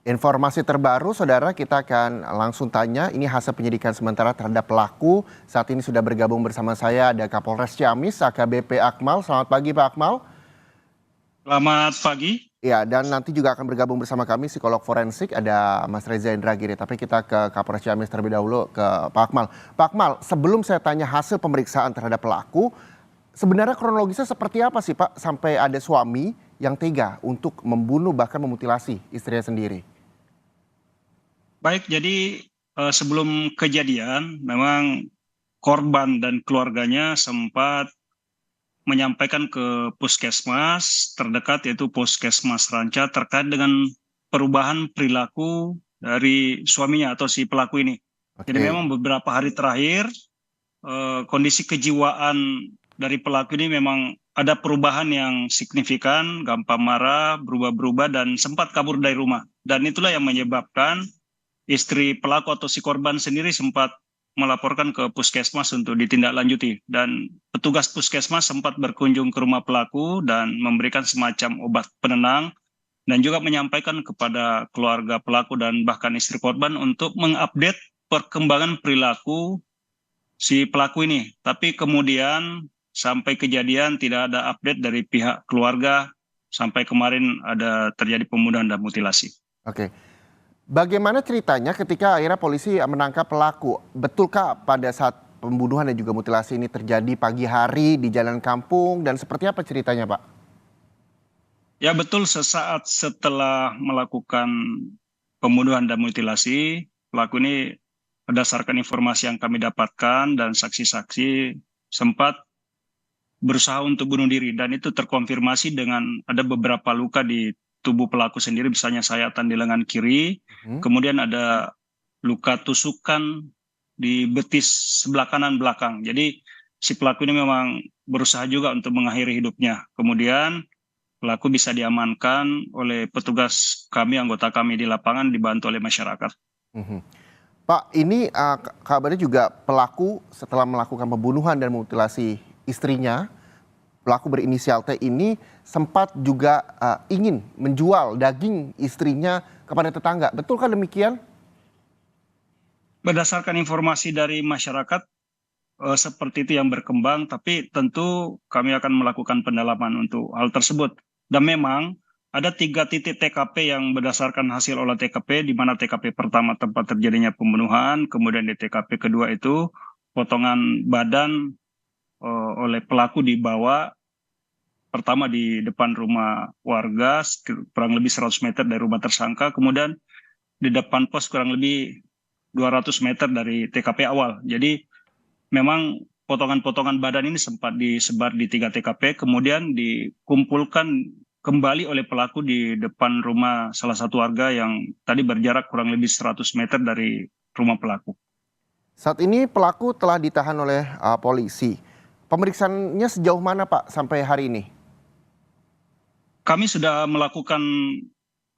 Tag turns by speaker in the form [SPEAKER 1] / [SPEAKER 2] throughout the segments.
[SPEAKER 1] Informasi terbaru, saudara, kita akan langsung tanya. Ini hasil penyidikan sementara terhadap pelaku. Saat ini sudah bergabung bersama saya ada Kapolres Ciamis, AKBP Akmal. Selamat pagi, Pak Akmal.
[SPEAKER 2] Selamat pagi.
[SPEAKER 1] Ya, dan nanti juga akan bergabung bersama kami psikolog forensik, ada Mas Reza Indragiri. Tapi kita ke Kapolres Ciamis terlebih dahulu, ke Pak Akmal. Pak Akmal, sebelum saya tanya hasil pemeriksaan terhadap pelaku, sebenarnya kronologisnya seperti apa sih, Pak, sampai ada suami yang tega untuk membunuh bahkan memutilasi istrinya sendiri?
[SPEAKER 2] Baik, jadi sebelum kejadian memang korban dan keluarganya sempat menyampaikan ke puskesmas terdekat yaitu Puskesmas Ranca terkait dengan perubahan perilaku dari suaminya atau si pelaku ini. Jadi
[SPEAKER 1] Oke.
[SPEAKER 2] memang beberapa hari terakhir kondisi kejiwaan dari pelaku ini memang ada perubahan yang signifikan, gampang marah, berubah-berubah dan sempat kabur dari rumah. Dan itulah yang menyebabkan istri pelaku atau si korban sendiri sempat melaporkan ke puskesmas untuk ditindaklanjuti, dan petugas puskesmas sempat berkunjung ke rumah pelaku dan memberikan semacam obat penenang dan juga menyampaikan kepada keluarga pelaku dan bahkan istri korban untuk mengupdate perkembangan perilaku si pelaku ini. Tapi kemudian sampai kejadian tidak ada update dari pihak keluarga sampai kemarin ada terjadi pembunuhan dan mutilasi.
[SPEAKER 1] Oke. Bagaimana ceritanya ketika akhirnya polisi menangkap pelaku? Betulkah pada saat pembunuhan dan juga mutilasi ini terjadi pagi hari di jalan kampung dan seperti apa ceritanya, Pak?
[SPEAKER 2] Ya betul, sesaat setelah melakukan pembunuhan dan mutilasi, pelaku ini berdasarkan informasi yang kami dapatkan dan saksi-saksi sempat berusaha untuk bunuh diri, dan itu terkonfirmasi dengan ada beberapa luka di tubuh pelaku sendiri, misalnya sayatan di lengan kiri,
[SPEAKER 1] Mhm.
[SPEAKER 2] kemudian ada luka tusukan di betis sebelah kanan belakang. Jadi si pelaku ini memang berusaha juga untuk mengakhiri hidupnya. Kemudian pelaku bisa diamankan oleh petugas kami, anggota kami di lapangan dibantu oleh masyarakat.
[SPEAKER 1] Mhm. Pak, ini kabarnya juga pelaku setelah melakukan pembunuhan dan mutilasi istrinya, pelaku berinisial T ini sempat juga ingin menjual daging istrinya kepada tetangga. Betulkah demikian?
[SPEAKER 2] Berdasarkan informasi dari masyarakat, seperti itu yang berkembang, tapi tentu kami akan melakukan pendalaman untuk hal tersebut. Dan memang ada 3 titik TKP yang berdasarkan hasil olah TKP, di mana TKP pertama tempat terjadinya pembunuhan, kemudian di TKP kedua itu potongan badan oleh pelaku dibawa pertama di depan rumah warga kurang lebih 100 meter dari rumah tersangka, kemudian di depan pos kurang lebih 200 meter dari TKP awal. Jadi memang potongan-potongan badan ini sempat disebar di 3 TKP, kemudian dikumpulkan kembali oleh pelaku di depan rumah salah satu warga yang tadi berjarak kurang lebih 100 meter dari rumah pelaku.
[SPEAKER 1] Saat ini pelaku telah ditahan oleh polisi. Pemeriksaannya sejauh mana, Pak, sampai hari ini?
[SPEAKER 2] Kami sudah melakukan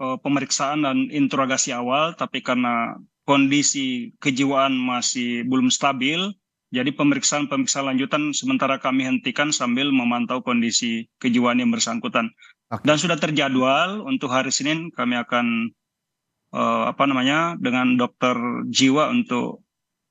[SPEAKER 2] pemeriksaan dan interogasi awal, tapi karena kondisi kejiwaan masih belum stabil, jadi pemeriksaan-pemeriksaan lanjutan sementara kami hentikan sambil memantau kondisi kejiwaan yang bersangkutan.
[SPEAKER 1] Oke.
[SPEAKER 2] Dan sudah terjadwal untuk hari Senin kami akan dengan dokter jiwa untuk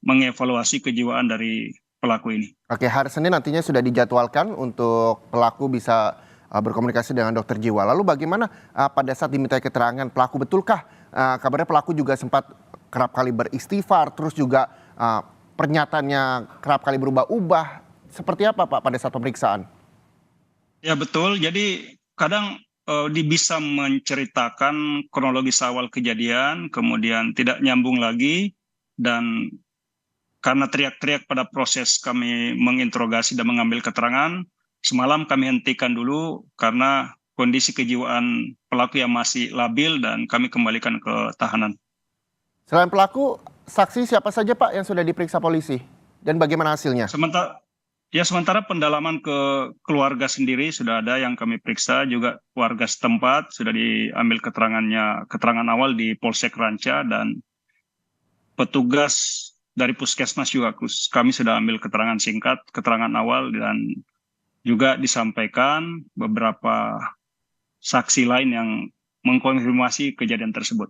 [SPEAKER 2] mengevaluasi kejiwaan dari pelaku ini.
[SPEAKER 1] Oke, hari Senin nantinya sudah dijadwalkan untuk pelaku bisa berkomunikasi dengan dokter jiwa. Lalu bagaimana pada saat diminta keterangan pelaku, betulkah kabarnya pelaku juga sempat kerap kali beristighfar, terus juga pernyataannya kerap kali berubah-ubah. Seperti apa, Pak, pada saat pemeriksaan?
[SPEAKER 2] Ya betul, jadi kadang bisa menceritakan kronologis awal kejadian, kemudian tidak nyambung lagi, dan karena teriak-teriak pada proses kami menginterogasi dan mengambil keterangan, semalam kami hentikan dulu karena kondisi kejiwaan pelaku yang masih labil dan kami kembalikan ke tahanan.
[SPEAKER 1] Selain pelaku, saksi siapa saja, Pak, yang sudah diperiksa polisi? Dan bagaimana hasilnya?
[SPEAKER 2] Sementara pendalaman ke keluarga sendiri sudah ada yang kami periksa, juga warga setempat sudah diambil keterangan awal di Polsek Ranca, dan petugas dari puskesmas juga kami sudah ambil keterangan singkat, keterangan awal, dan juga disampaikan beberapa saksi lain yang mengkonfirmasi kejadian tersebut.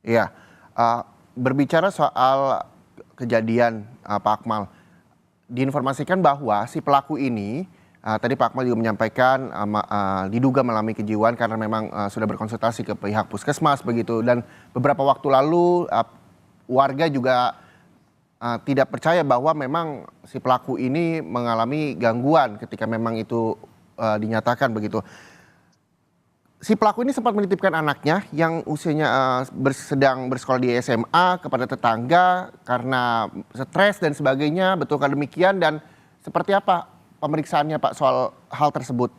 [SPEAKER 1] Iya, uh, berbicara soal kejadian Pak Akmal, diinformasikan bahwa si pelaku ini tadi Pak Akmal juga menyampaikan diduga mengalami kejiwaan karena memang sudah berkonsultasi ke pihak puskesmas begitu, dan beberapa waktu lalu warga juga tidak percaya bahwa memang si pelaku ini mengalami gangguan ketika memang itu dinyatakan begitu. Si pelaku ini sempat menitipkan anaknya yang usianya sedang bersekolah di SMA kepada tetangga karena stres dan sebagainya. Betulkah demikian, dan seperti apa pemeriksaannya Pak soal hal tersebut?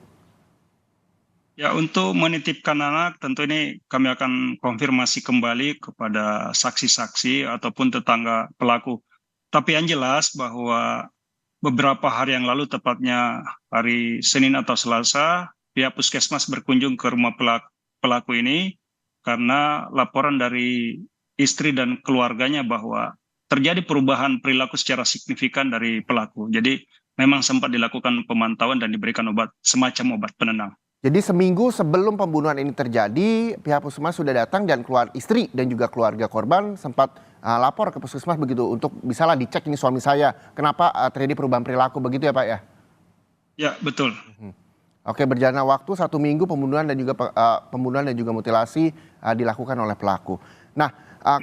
[SPEAKER 2] Ya, untuk menitipkan anak tentu ini kami akan konfirmasi kembali kepada saksi-saksi ataupun tetangga pelaku. Tapi yang jelas bahwa beberapa hari yang lalu, tepatnya hari Senin atau Selasa, pihak puskesmas berkunjung ke rumah pelaku ini karena laporan dari istri dan keluarganya bahwa terjadi perubahan perilaku secara signifikan dari pelaku. Jadi memang sempat dilakukan pemantauan dan diberikan semacam obat penenang.
[SPEAKER 1] Jadi seminggu sebelum pembunuhan ini terjadi, pihak puskesmas sudah datang dan istri dan juga keluarga korban sempat lapor ke puskesmas begitu untuk bisalah dicek ini suami saya, kenapa terjadi perubahan perilaku begitu ya Pak ya?
[SPEAKER 2] Ya, betul.
[SPEAKER 1] Oke, berjalannya waktu 1 minggu pembunuhan dan juga mutilasi dilakukan oleh pelaku. Nah,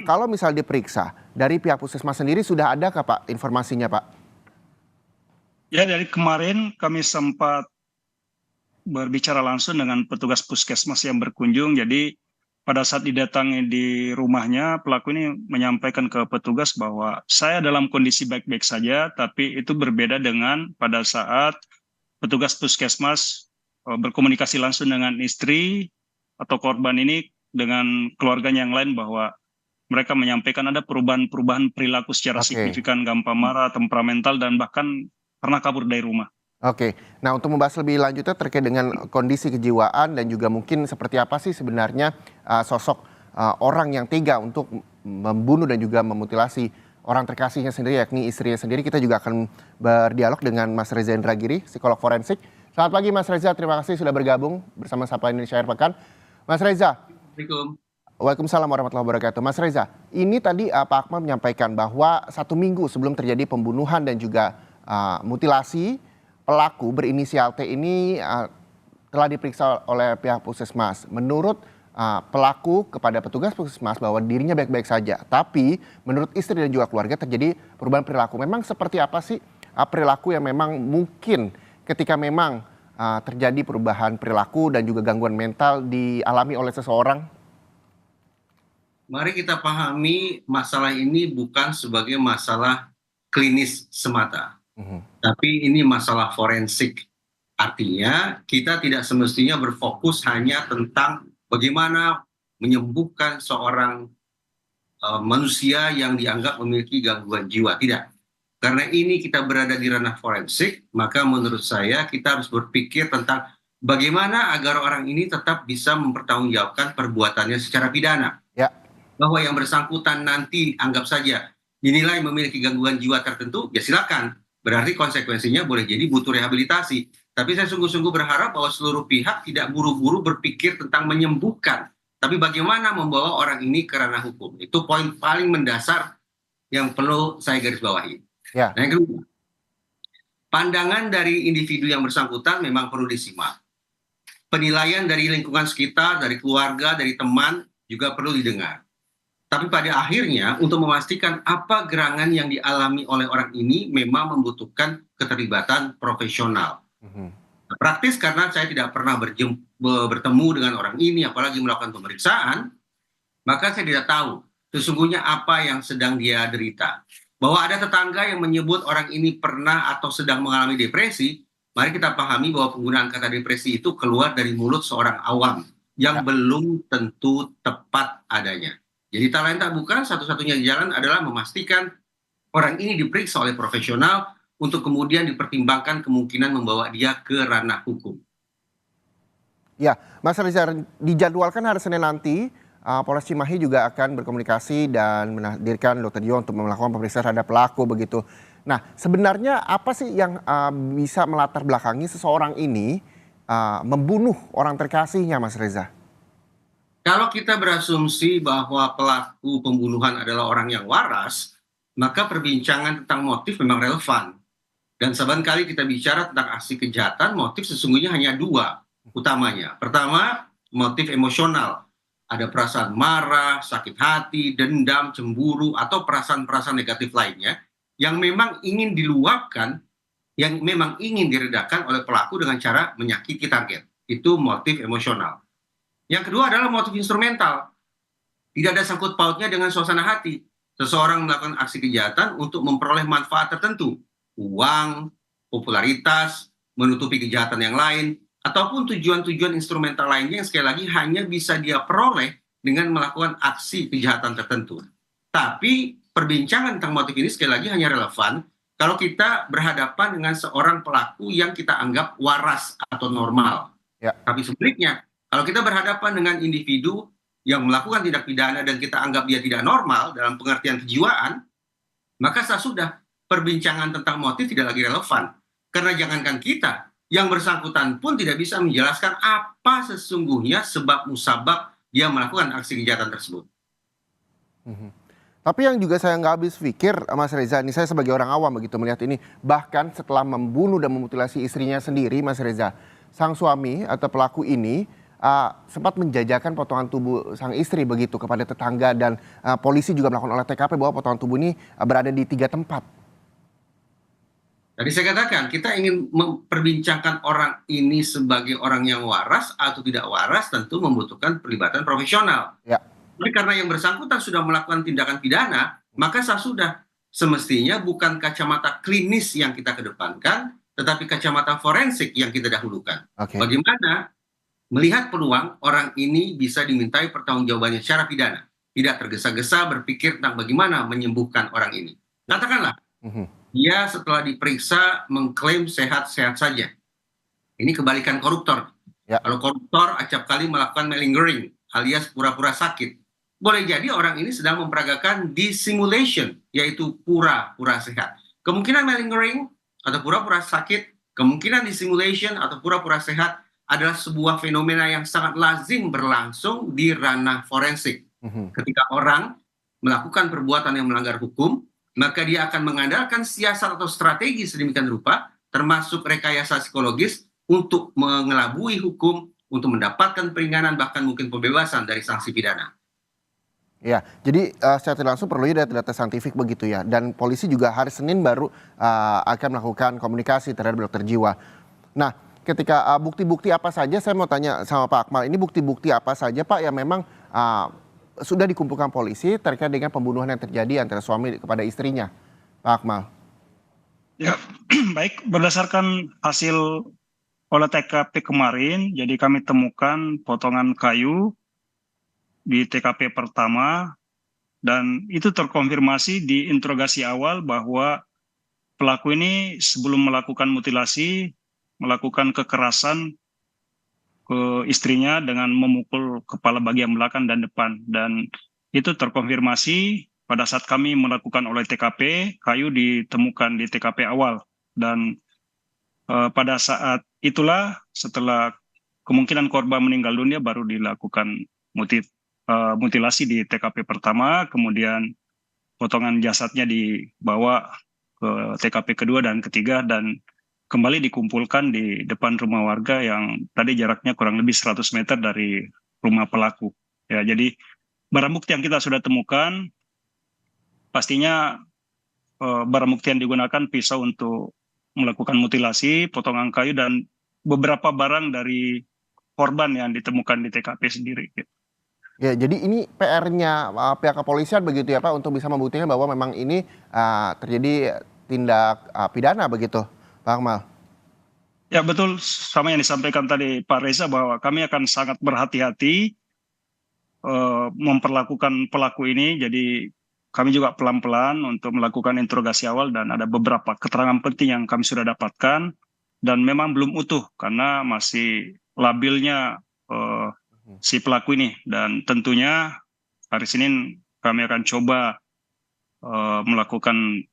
[SPEAKER 1] kalau misal diperiksa dari pihak puskesmas sendiri sudah ada Pak informasinya Pak?
[SPEAKER 2] Ya, dari kemarin kami sempat berbicara langsung dengan petugas puskesmas yang berkunjung. Jadi pada saat didatangi di rumahnya, pelaku ini menyampaikan ke petugas bahwa saya dalam kondisi baik-baik saja, tapi itu berbeda dengan pada saat petugas puskesmas berkomunikasi langsung dengan istri atau korban ini dengan keluarganya yang lain, bahwa mereka menyampaikan ada perubahan-perubahan perilaku secara signifikan, gampang marah, temperamental, dan bahkan pernah kabur dari rumah.
[SPEAKER 1] Oke, nah untuk membahas lebih lanjutnya terkait dengan kondisi kejiwaan dan juga mungkin seperti apa sih sebenarnya sosok orang yang tega untuk membunuh dan juga memutilasi orang terkasihnya sendiri, yakni istrinya sendiri, kita juga akan berdialog dengan Mas Reza Indragiri, psikolog forensik. Selamat pagi Mas Reza, terima kasih sudah bergabung bersama Sapa Indonesia Akhir Pekan. Mas Reza.
[SPEAKER 3] Assalamualaikum.
[SPEAKER 1] Waalaikumsalam warahmatullahi wabarakatuh. Mas Reza, ini tadi Pak Akmal menyampaikan bahwa 1 minggu sebelum terjadi pembunuhan dan juga mutilasi, pelaku berinisial T ini telah diperiksa oleh pihak puskesmas. Menurut pelaku kepada petugas puskesmas bahwa dirinya baik-baik saja. Tapi menurut istri dan juga keluarga terjadi perubahan perilaku. Memang seperti apa sih perilaku yang memang mungkin ketika memang terjadi perubahan perilaku dan juga gangguan mental dialami oleh seseorang?
[SPEAKER 3] Mari kita pahami masalah ini bukan sebagai masalah klinis semata. Tapi ini masalah forensik. Artinya kita tidak semestinya berfokus hanya tentang bagaimana menyembuhkan seorang manusia yang dianggap memiliki gangguan jiwa. Tidak. Karena ini kita berada di ranah forensik, maka menurut saya kita harus berpikir tentang bagaimana agar orang ini tetap bisa mempertanggungjawabkan perbuatannya secara pidana.
[SPEAKER 1] Ya.
[SPEAKER 3] Bahwa yang bersangkutan nanti anggap saja dinilai memiliki gangguan jiwa tertentu, ya silakan. Berarti konsekuensinya boleh jadi butuh rehabilitasi. Tapi saya sungguh-sungguh berharap bahwa seluruh pihak tidak buru-buru berpikir tentang menyembuhkan. Tapi bagaimana membawa orang ini ke ranah hukum. Itu poin paling mendasar yang perlu saya garis bawahi.
[SPEAKER 1] Ya.
[SPEAKER 3] Nah, yang kedua, pandangan dari individu yang bersangkutan memang perlu disimak. Penilaian dari lingkungan sekitar, dari keluarga, dari teman juga perlu didengar. Tapi pada akhirnya untuk memastikan apa gerangan yang dialami oleh orang ini memang membutuhkan keterlibatan profesional. Praktis karena saya tidak pernah bertemu dengan orang ini, apalagi melakukan pemeriksaan, maka saya tidak tahu sesungguhnya apa yang sedang dia derita. Bahwa ada tetangga yang menyebut orang ini pernah atau sedang mengalami depresi, mari kita pahami bahwa penggunaan kata depresi itu keluar dari mulut seorang awam yang belum tentu tepat adanya. Jadi talenta bukan, satu-satunya jalan adalah memastikan orang ini diperiksa oleh profesional untuk kemudian dipertimbangkan kemungkinan membawa dia ke ranah hukum.
[SPEAKER 1] Ya, Mas Reza, dijadwalkan hari Senin nanti, Polres Cimahi juga akan berkomunikasi dan menghadirkan Dr. Jo untuk melakukan pemeriksaan terhadap pelaku begitu. Nah, sebenarnya apa sih yang bisa melatar belakangi seseorang ini membunuh orang terkasihnya, Mas Reza?
[SPEAKER 3] Kalau kita berasumsi bahwa pelaku pembunuhan adalah orang yang waras, maka perbincangan tentang motif memang relevan. Dan saban kali kita bicara tentang aksi kejahatan, motif sesungguhnya hanya dua utamanya. Pertama, motif emosional. Ada perasaan marah, sakit hati, dendam, cemburu, atau perasaan-perasaan negatif lainnya yang memang ingin diluapkan, yang memang ingin diredakan oleh pelaku dengan cara menyakiti target. Itu motif emosional. Yang kedua adalah motif instrumental. Tidak ada sangkut pautnya dengan suasana hati. Seseorang melakukan aksi kejahatan untuk memperoleh manfaat tertentu, uang, popularitas, menutupi kejahatan yang lain, ataupun tujuan-tujuan instrumental lainnya yang sekali lagi hanya bisa dia peroleh dengan melakukan aksi kejahatan tertentu. Tapi perbincangan tentang motif ini sekali lagi hanya relevan kalau kita berhadapan dengan seorang pelaku yang kita anggap waras atau normal.
[SPEAKER 1] Ya.
[SPEAKER 3] Tapi sebaliknya, kalau kita berhadapan dengan individu yang melakukan tindak pidana dan kita anggap dia tidak normal dalam pengertian kejiwaan, maka sudah perbincangan tentang motif tidak lagi relevan. Karena jangankan kita, yang bersangkutan pun tidak bisa menjelaskan apa sesungguhnya sebab musabab dia melakukan aksi kejahatan tersebut.
[SPEAKER 1] Tapi yang juga saya nggak habis pikir, Mas Reza, ini saya sebagai orang awam begitu melihat ini, bahkan setelah membunuh dan memutilasi istrinya sendiri, Mas Reza, sang suami atau pelaku ini sempat menjajakan potongan tubuh sang istri begitu kepada tetangga dan polisi juga melakukan olah TKP bahwa potongan tubuh ini berada di 3 tempat.
[SPEAKER 3] Tadi saya katakan, kita ingin memperbincangkan orang ini sebagai orang yang waras atau tidak waras tentu membutuhkan pelibatan profesional.
[SPEAKER 1] Ya.
[SPEAKER 3] Tapi karena yang bersangkutan sudah melakukan tindakan pidana, maka sudah semestinya bukan kacamata klinis yang kita kedepankan, tetapi kacamata forensik yang kita dahulukan.
[SPEAKER 1] Oke.
[SPEAKER 3] Bagaimana melihat peluang orang ini bisa dimintai pertanggungjawabannya secara pidana, tidak tergesa-gesa berpikir tentang bagaimana menyembuhkan orang ini. Katakanlah, dia setelah diperiksa mengklaim sehat-sehat saja. Ini kebalikan koruptor.
[SPEAKER 1] Ya.
[SPEAKER 3] Kalau koruptor acap kali melakukan malingering alias pura-pura sakit. Boleh jadi orang ini sedang memperagakan dissimulation, yaitu pura-pura sehat. Kemungkinan malingering atau pura-pura sakit, kemungkinan dissimulation atau pura-pura sehat adalah sebuah fenomena yang sangat lazim berlangsung di ranah forensik. Ketika orang melakukan perbuatan yang melanggar hukum, maka dia akan mengandalkan siasat atau strategi sedemikian rupa, termasuk rekayasa psikologis untuk mengelabui hukum, untuk mendapatkan peringanan bahkan mungkin pembebasan dari sanksi pidana.
[SPEAKER 1] Ya, jadi secara tidak langsung perlu data-data saintifik begitu ya. Dan polisi juga hari Senin baru akan melakukan komunikasi terhadap dokter jiwa. Nah, ketika bukti-bukti apa saja, saya mau tanya sama Pak Akmal, ini bukti-bukti apa saja Pak yang memang sudah dikumpulkan polisi terkait dengan pembunuhan yang terjadi antara suami kepada istrinya, Pak Akmal?
[SPEAKER 2] Ya, baik, berdasarkan hasil olah TKP kemarin, jadi kami temukan potongan kayu di TKP pertama, dan itu terkonfirmasi di interogasi awal bahwa pelaku ini sebelum melakukan mutilasi, melakukan kekerasan ke istrinya dengan memukul kepala bagian belakang dan depan. Dan itu terkonfirmasi pada saat kami melakukan olah TKP, kayu ditemukan di TKP awal. Dan pada saat itulah, setelah kemungkinan korban meninggal dunia, baru dilakukan mutilasi di TKP pertama, kemudian potongan jasadnya dibawa ke TKP kedua dan ketiga, dan kembali dikumpulkan di depan rumah warga yang tadi jaraknya kurang lebih 100 meter dari rumah pelaku. Ya, jadi barang bukti yang kita sudah temukan, pastinya barang bukti yang digunakan pisau untuk melakukan mutilasi, potongan kayu, dan beberapa barang dari korban yang ditemukan di TKP sendiri.
[SPEAKER 1] Ya, jadi ini PR-nya pihak kepolisian begitu ya Pak, untuk bisa membuktikan bahwa memang ini terjadi tindak pidana begitu, Pak Akmal?
[SPEAKER 2] Ya betul, sama yang disampaikan tadi Pak Reza, bahwa kami akan sangat berhati-hati memperlakukan pelaku ini. Jadi kami juga pelan-pelan untuk melakukan interogasi awal, dan ada beberapa keterangan penting yang kami sudah dapatkan, dan memang belum utuh karena masih labilnya si pelaku ini. Dan tentunya hari Senin kami akan coba melakukan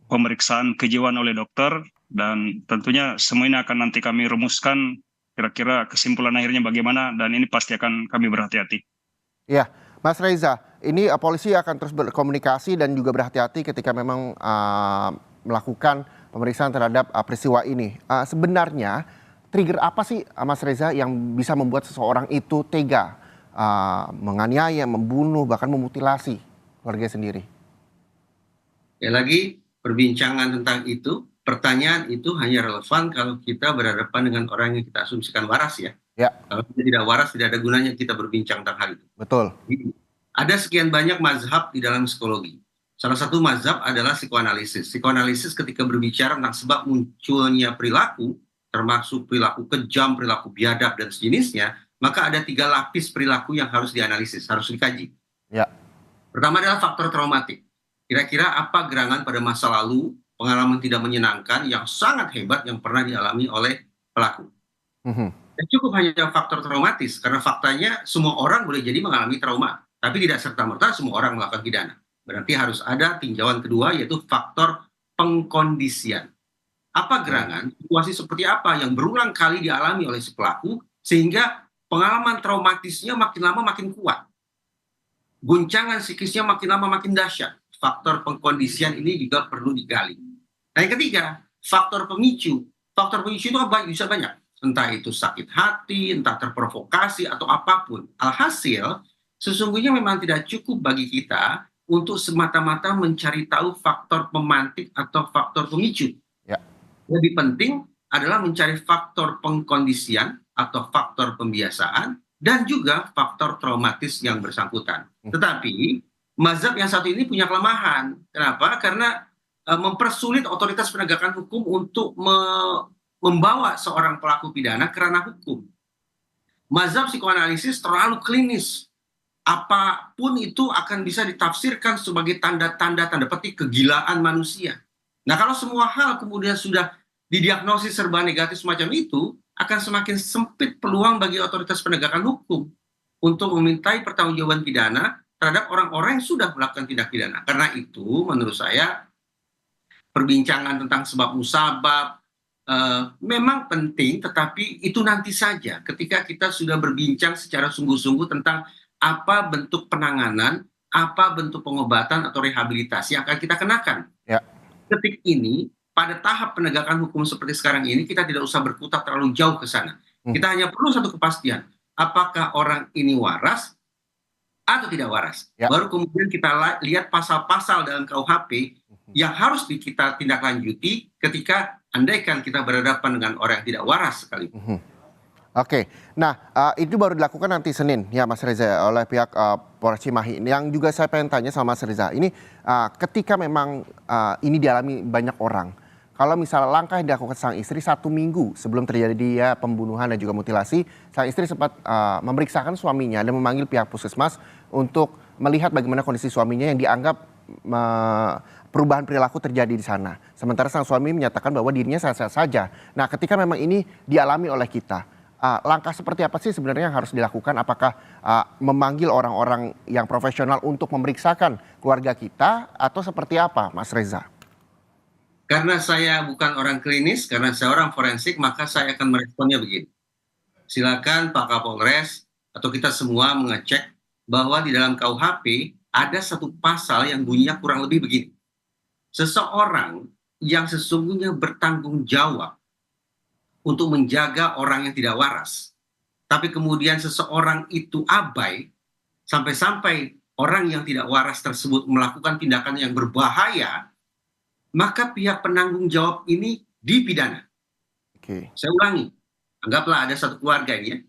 [SPEAKER 2] pemeriksaan kejiwaan oleh dokter, dan tentunya semua ini akan nanti kami rumuskan kira-kira kesimpulan akhirnya bagaimana, dan ini pasti akan kami berhati-hati.
[SPEAKER 1] Ya, Mas Reza, ini polisi akan terus berkomunikasi dan juga berhati-hati ketika memang melakukan pemeriksaan terhadap peristiwa ini. Sebenarnya trigger apa sih Mas Reza yang bisa membuat seseorang itu tega menganiaya, membunuh, bahkan memutilasi keluarga sendiri?
[SPEAKER 3] Ya lagi perbincangan tentang itu, pertanyaan itu hanya relevan kalau kita berhadapan dengan orang yang kita asumsikan waras ya.
[SPEAKER 1] Ya,
[SPEAKER 3] Kalau kita tidak waras, tidak ada gunanya kita berbincang tentang hal itu.
[SPEAKER 1] betul.
[SPEAKER 3] Jadi, ada sekian banyak mazhab di dalam psikologi. Salah satu mazhab adalah psikoanalisis. Psikoanalisis ketika berbicara tentang sebab munculnya perilaku, termasuk perilaku kejam, perilaku biadab, dan sejenisnya, maka ada 3 lapis perilaku yang harus dianalisis, harus dikaji.
[SPEAKER 1] Ya,
[SPEAKER 3] Pertama adalah faktor traumatik. Kira-kira apa gerangan pada masa lalu, pengalaman tidak menyenangkan yang sangat hebat yang pernah dialami oleh pelaku.
[SPEAKER 1] mhm,
[SPEAKER 3] Dan cukup hanya faktor traumatis, karena faktanya semua orang boleh jadi mengalami trauma, tapi tidak serta-merta semua orang melakukan pidana. Berarti harus ada tinjauan kedua, yaitu faktor pengkondisian. Apa gerangan, situasi seperti apa yang berulang kali dialami oleh si pelaku, sehingga pengalaman traumatisnya makin lama makin kuat. Guncangan psikisnya makin lama makin dahsyat. Faktor pengkondisian ini juga perlu digali. Nah, yang ketiga, faktor pemicu. Faktor pemicu itu bisa banyak. Entah itu sakit hati, entah terprovokasi, atau apapun. Alhasil, sesungguhnya memang tidak cukup bagi kita untuk semata-mata mencari tahu faktor pemantik atau faktor pemicu.
[SPEAKER 1] ya,
[SPEAKER 3] Lebih penting adalah mencari faktor pengkondisian atau faktor pembiasaan dan juga faktor traumatis yang bersangkutan. Tetapi mazhab yang satu ini punya kelemahan. Kenapa? Karena mempersulit otoritas penegakan hukum untuk membawa seorang pelaku pidana ke ranah hukum. Mazhab psikoanalisis terlalu klinis. Apapun itu akan bisa ditafsirkan sebagai tanda-tanda tanda petik kegilaan manusia. Nah, kalau semua hal kemudian sudah didiagnosis serba negatif semacam itu, akan semakin sempit peluang bagi otoritas penegakan hukum untuk memintai pertanggungjawaban pidana terhadap orang-orang yang sudah melakukan tindak pidana. Karena itu, menurut saya, perbincangan tentang sebab musabab memang penting, tetapi itu nanti saja ketika kita sudah berbincang secara sungguh-sungguh tentang apa bentuk penanganan, apa bentuk pengobatan atau rehabilitasi yang akan kita kenakan.
[SPEAKER 1] ya.
[SPEAKER 3] Detik ini, pada tahap penegakan hukum seperti sekarang ini, kita tidak usah berkutat terlalu jauh ke sana. Kita hanya perlu satu kepastian, apakah orang ini waras atau tidak waras.
[SPEAKER 1] Ya.
[SPEAKER 3] Baru kemudian kita lihat pasal-pasal dalam KUHP yang harus kita tindak lanjuti ketika andaikan kita berhadapan dengan orang yang tidak waras sekalipun.
[SPEAKER 1] Oke, nah itu baru dilakukan nanti Senin ya Mas Reza oleh pihak Polres Cimahi. Yang juga saya pengen tanya sama Mas Reza, ini ketika memang ini dialami banyak orang, kalau misalnya langkah yang dilakukan sang istri 1 minggu sebelum terjadi pembunuhan dan juga mutilasi, sang istri sempat memeriksakan suaminya dan memanggil pihak puskesmas untuk melihat bagaimana kondisi suaminya yang dianggap perubahan perilaku terjadi di sana. Sementara sang suami menyatakan bahwa dirinya sehat-sehat saja. Nah, ketika memang ini dialami oleh kita, langkah seperti apa sih sebenarnya yang harus dilakukan? Apakah memanggil orang-orang yang profesional untuk memeriksakan keluarga kita atau seperti apa, Mas Reza?
[SPEAKER 3] Karena saya bukan orang klinis, karena saya orang forensik, maka saya akan meresponnya begini. Silakan Pak Kapolres atau kita semua mengecek bahwa di dalam KUHP ada satu pasal yang bunyinya kurang lebih begini. Seseorang yang sesungguhnya bertanggung jawab untuk menjaga orang yang tidak waras, tapi kemudian seseorang itu abai, sampai-sampai orang yang tidak waras tersebut melakukan tindakan yang berbahaya, maka pihak penanggung jawab ini dipidana.
[SPEAKER 1] Oke.
[SPEAKER 3] Saya ulangi, anggaplah ada satu keluarga ini ya.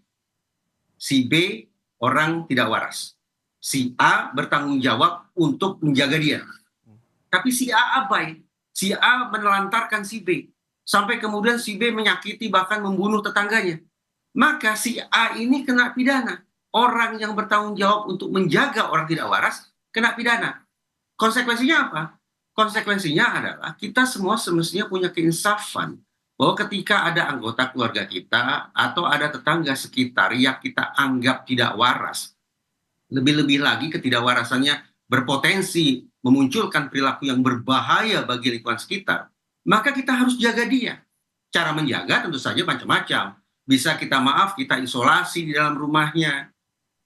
[SPEAKER 3] Si B orang tidak waras. Si A bertanggung jawab untuk menjaga dia. Tapi si A abai. Si A menelantarkan si B. Sampai kemudian si B menyakiti bahkan membunuh tetangganya. Maka si A ini kena pidana. Orang yang bertanggung jawab untuk menjaga orang tidak waras kena pidana. Konsekuensinya apa? Konsekuensinya adalah kita semua semestinya punya keinsafan bahwa ketika ada anggota keluarga kita atau ada tetangga sekitar yang kita anggap tidak waras, lebih-lebih lagi ketidakwarasannya berpotensi memunculkan perilaku yang berbahaya bagi lingkungan sekitar, maka kita harus jaga dia. Cara menjaga tentu saja macam-macam. Bisa kita isolasi di dalam rumahnya.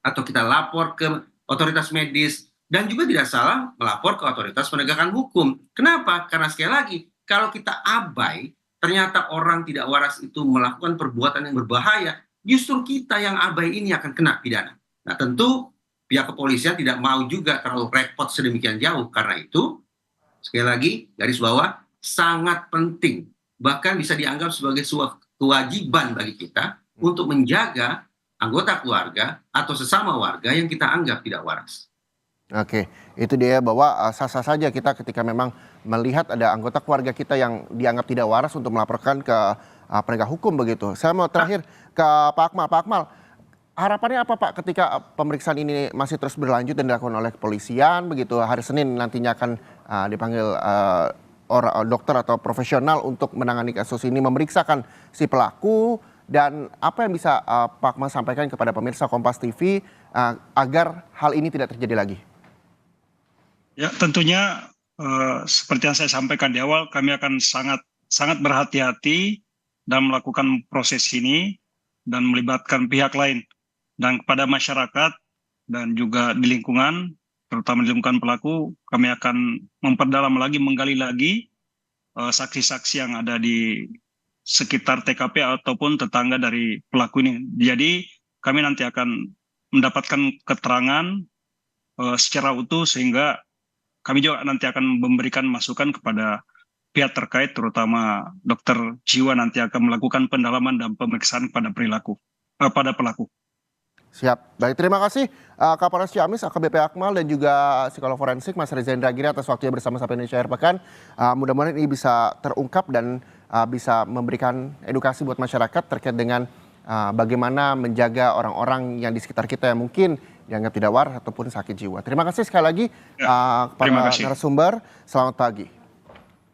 [SPEAKER 3] atau kita lapor ke otoritas medis, dan juga tidak salah melapor ke otoritas penegakan hukum. Kenapa? Karena sekali lagi, kalau kita abai, ternyata orang tidak waras itu melakukan perbuatan yang berbahaya, justru kita yang abai ini akan kena pidana. Nah, tentu pihak kepolisian tidak mau juga terlalu repot sedemikian jauh. Karena itu, sekali lagi, garis bawah, sangat penting, bahkan bisa dianggap sebagai sebuah kewajiban bagi kita untuk menjaga anggota keluarga atau sesama warga yang kita anggap tidak waras.
[SPEAKER 1] Oke, itu dia bahwa sah-sah saja kita ketika memang melihat ada anggota keluarga kita yang dianggap tidak waras untuk melaporkan ke penegak hukum begitu. Saya mau terakhir ke Pak Akmal. Pak Akmal, harapannya apa Pak ketika pemeriksaan ini masih terus berlanjut dan dilakukan oleh kepolisian begitu? Hari Senin nantinya akan dipanggil dokter atau profesional untuk menangani kasus ini, memeriksakan si pelaku. Dan apa yang bisa Pak Akmal sampaikan kepada pemirsa Kompas TV agar hal ini tidak terjadi lagi?
[SPEAKER 2] Ya, tentunya seperti yang saya sampaikan di awal, kami akan sangat berhati-hati dalam melakukan proses ini dan melibatkan pihak lain. Dan kepada masyarakat dan juga di lingkungan, terutama di lingkungan pelaku, kami akan memperdalam lagi, menggali lagi saksi-saksi yang ada di sekitar TKP ataupun tetangga dari pelaku ini. Jadi kami nanti akan mendapatkan keterangan secara utuh, sehingga kami juga nanti akan memberikan masukan kepada pihak terkait, terutama dokter jiwa nanti akan melakukan pendalaman dan pemeriksaan pada pada pelaku.
[SPEAKER 1] Siap. Baik, terima kasih Kapolres Ciamis, AKBP Akmal, dan juga psikolog forensik Mas Reza Indragiri atas waktunya bersama Sapa Indonesia Akhir Pekan. Mudah-mudahan ini bisa terungkap dan bisa memberikan edukasi buat masyarakat terkait dengan bagaimana menjaga orang-orang yang di sekitar kita yang mungkin dianggap tidak waras ataupun sakit jiwa. Terima kasih sekali lagi kepada narasumber. Selamat pagi.